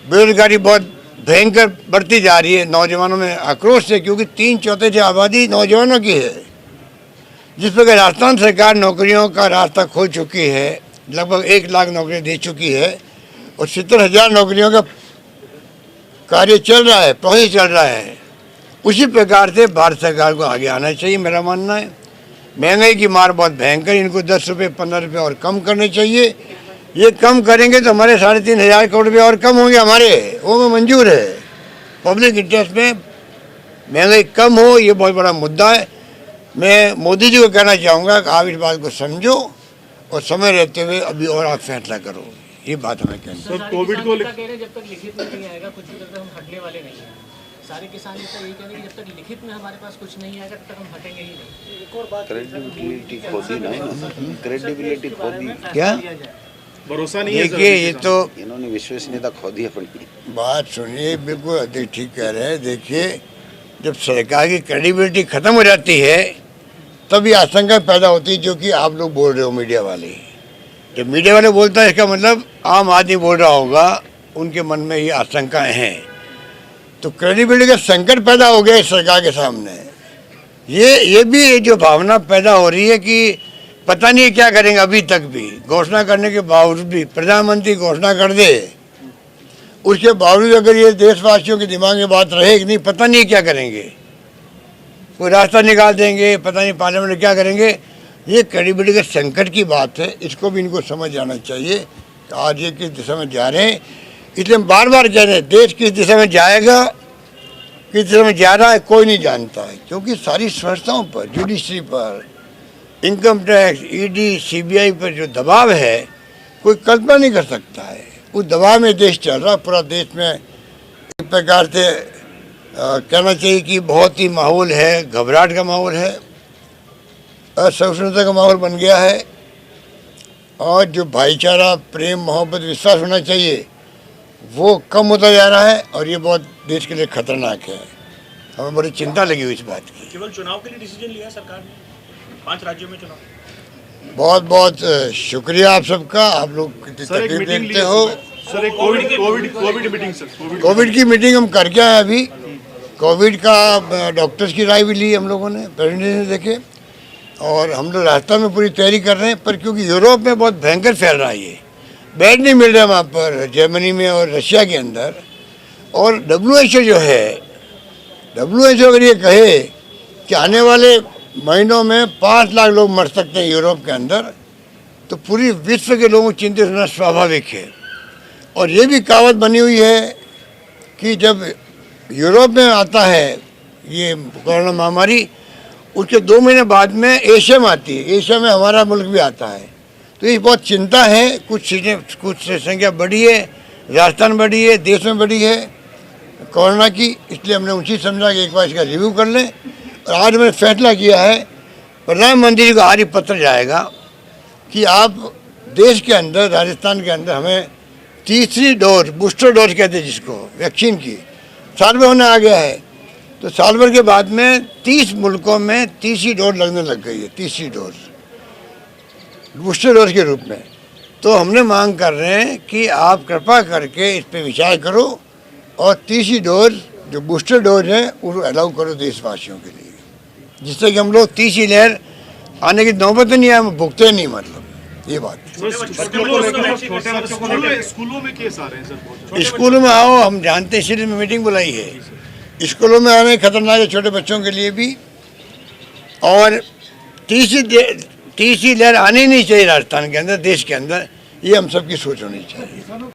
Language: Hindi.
बेरोजगारी बहुत भयंकर बढ़ती जा रही है। नौजवानों में आक्रोश है क्योंकि 3/4 आबादी नौजवानों की है। जिस प्रकार राजस्थान सरकार नौकरियों का रास्ता खोल चुकी है, लगभग 1 लाख नौकरियाँ दे चुकी है और 70,000 नौकरियों का कार्य चल रहा है, प्रोसेस चल रहा है। उसी प्रकार से भारत सरकार को आगे आना चाहिए, मेरा मानना है। महंगाई की मार बहुत भयंकर, इनको 10 रुपये 15 रुपये और कम करने चाहिए। ये कम करेंगे तो हमारे 3,500 करोड़ रुपये और कम होंगे हमारे, वो में मंजूर है। पब्लिक इंटरेस्ट में महंगाई कम हो, ये बहुत बड़ा मुद्दा है। मैं मोदी जी को कहना चाहूँगा कि आप इस बात को समझो और समय रहते हुए अभी और आप फैसला करो, ये बात हमें कहना है। सर, कोविड को जब तक लिखित में नहीं आएगा कुछ भी, तब तक हम हटने वाले नहीं हैं। सारे किसान यही कह रहे हैं कि जब तक लिखित में हमारे पास कुछ नहीं आएगा तब तक हम हटेंगे ही नहीं। एक और बात, क्रेडिबिलिटी खो दी ना, क्रेडिबिलिटी खो दी, क्या भरोसा नहीं है। देखिए, ये तो इन्होंने विश्वसनीयता खो दी अपनी। बात सुनिए, बिल्कुल अधिक ठीक कह रहे हैं। देखिए, जब सरकार की क्रेडिबिलिटी खत्म हो जाती है तब ये आशंका पैदा होती है, जो कि आप लोग बोल रहे हो, मीडिया वाले। जब मीडिया वाले बोलता है इसका मतलब आम आदमी बोल रहा होगा, उनके मन में ये आशंकाएं हैं। तो क्रेडिबिलिटी का संकट पैदा हो गया इस सरकार के सामने। ये भी जो भावना पैदा हो रही है कि पता नहीं क्या करेंगे। अभी तक भी घोषणा करने के बावजूद भी प्रधानमंत्री घोषणा कर दे, उसके बावजूद अगर ये देशवासियों के दिमाग में बात रहे कि नहीं पता नहीं क्या करेंगे, कोई रास्ता निकाल देंगे, पता नहीं पार्लियामेंट में क्या करेंगे, ये क्रेडिबिलिटी के संकट की बात है। इसको भी इनको समझ जाना चाहिए कि आज ये किस दिशा में जा रहे हैं। इसलिए हम बार बार कह रहे हैं, देश किस दिशा में जाएगा, किस दिशा में जा रहा है, कोई नहीं जानता है। क्योंकि सारी संस्थाओं पर, जुडिशरी पर, इनकम टैक्स, ईडी, सीबीआई पर जो दबाव है, कोई कल्पना नहीं कर सकता है। उस दबाव में देश चल रहा है। पूरा देश में एक प्रकार से कहना चाहिए कि बहुत ही माहौल है, घबराहट का माहौल है, असहिष्णुता का माहौल बन गया है। और जो भाईचारा, प्रेम, मोहब्बत, विश्वास होना चाहिए, वो कम होता जा रहा है और ये बहुत देश के लिए खतरनाक है। हमें बड़ी चिंता लगी हुई इस बात की। केवल चुनाव के लिए डिसीजन लिया सरकार ने, 5 राज्यों में चुनाव। बहुत बहुत शुक्रिया आप सबका। आप लोग कितनी तकलीफ देखते हो। Sir, Covid meeting, sir Covid की मीटिंग हम करके आए अभी। कोविड का डॉक्टर्स की राय भी ली हम लोगों ने, प्रेसिडेंट ने देखे, और हम लोग रास्ता में पूरी तैयारी कर रहे हैं। पर क्योंकि यूरोप में बहुत भयंकर फैल रहा है, ये बेड नहीं मिल रहा वहाँ पर, जर्मनी में और रशिया के अंदर। और WHO जो है, WHO अगर ये कहे कि आने वाले महीनों में 5 लाख लोग मर सकते हैं यूरोप के अंदर, तो पूरी विश्व के लोगों को चिंतित होना स्वाभाविक है। और ये भी कहावत बनी हुई है कि जब यूरोप में आता है ये कोरोना महामारी, उसके 2 महीने बाद में एशिया में आती है। एशिया में हमारा मुल्क भी आता है। तो ये बहुत चिंता है। कुछ संख्या बढ़ी है, राजस्थान बढ़ी है, देश में बढ़ी है कोरोना की। इसलिए हमने उचित समझा कि एक बार इसका रिव्यू कर लें। और आज मैंने फैसला किया है, प्रधानमंत्री जी को आज ही पत्र जाएगा कि आप देश के अंदर, राजस्थान के अंदर हमें तीसरी डोज, बूस्टर डोज कहते हैं जिसको, वैक्सीन की, साल भर होने आ गया है। तो साल भर के बाद में 30 मुल्कों में तीसरी डोज लगने लग गई है, तीसरी डोज बूस्टर डोज के रूप में। तो हमने मांग कर रहे हैं कि आप कृपा करके इस पर विचार करो और तीसरी डोज जो बूस्टर डोज है उसको अलाउ करो देशवासियों के लिए, जिससे कि हम लोग तीसरी लहर आने की नौबत नहीं आए, हम भुगते नहीं। मतलब ये बात। स्कूलों में केस आ रहे हैं सर, स्कूलों में आओ, हम जानते हैं, इसलिए मीटिंग बुलाई है। स्कूलों में आने खतरनाक है, छोटे बच्चों के लिए भी। और तीसरी लहर आनी नहीं चाहिए राजस्थान के अंदर, देश के अंदर। ये हम सबकी सोच होनी चाहिए।